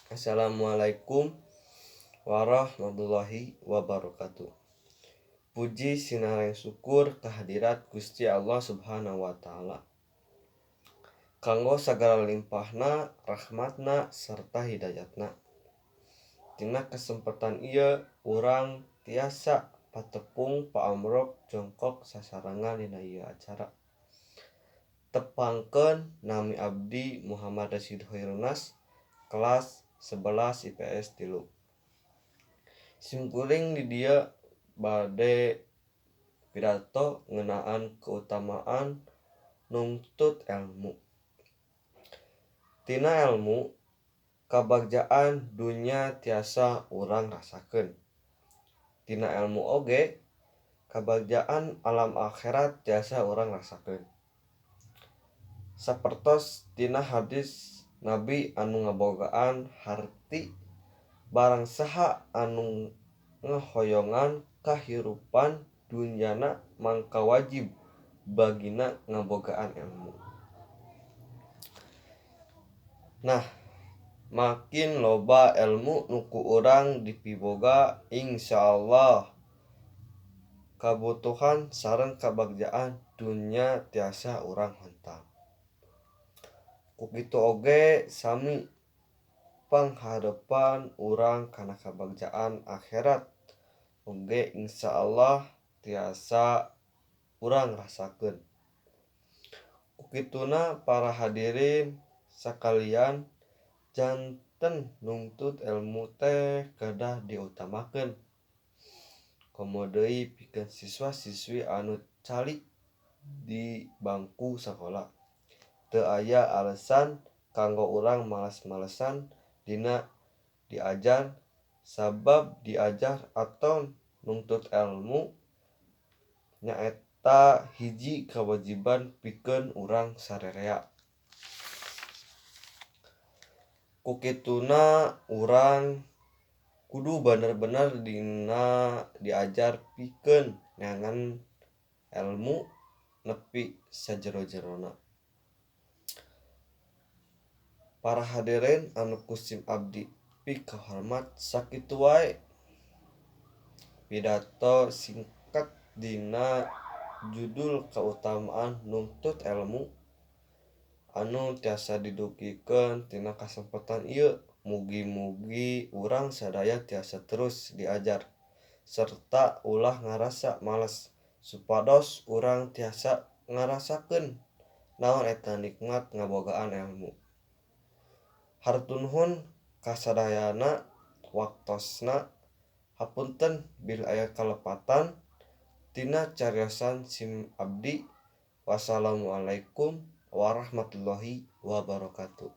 Assalamualaikum warahmatullahi wabarakatuh. Puji sinareng syukur kehadirat Gusti Allah Subhanahu wa taala. Kanggo sagala limpahna, rahmatna serta hidayatna. Tina kesempatan ieu urang tiasa patepung paamrok jongkok sasarangan dina ieu acara. Tepangkeun nami abdi Muhammad Rashid Hoirunas kelas 11 IPS 3. Simkuring di dieu bade pidato ngeunaan keutamaan nungtut ilmu. Tina ilmu kabagjaan dunya tiasa urang rasakeun. Tina ilmu oge kabagjaan alam akhirat tiasa urang rasakeun. Sapertos tina hadis Nabi anu ngabogaan harti barang saha anu ngahoyongan kahirupan dunyana mangka wajib bagina ngabogaan ilmu. Nah, makin loba ilmu nu ku urang dipiboga insyaallah kabutuhan sareng kabagjaan dunya tiasa urang hontang. Ku kitu oge sami pangharepan urang kana kabagjaan akhirat oge insyaallah tiasa urang rasakeun. Ku kituna para hadirin sakalian janten nungtut ilmu teh kedah diutamakeun. Komo deui pikeun siswa-siswi anu calik di bangku sakola. Teu aya alesan kanggo urang males-malesan dina diajar sabab diajar atau nungtut ilmu nyaeta hiji kawajiban pikeun urang sarerea. Ku kituna urang kudu bener-bener dina diajar pikeun neangan ilmu nepi sajero-jerona. Para hadirin anu kusim abdi pikahomat sakitu wae pidato singkat dina judul keutamaan nungtut ilmu anu tiasa didugikeun tina kasempatan ieu. Mugi-mugi urang sadaya tiasa terus diajar serta ulah ngarasa males supados urang tiasa ngarasakeun naon eta nikmat ngabogaan ilmu. Hatur nuhun kasadayana waktosna. Hapunten bila aya kalepatan tina cariosan sim abdi. Wassalamualaikum warahmatullahi wabarakatuh.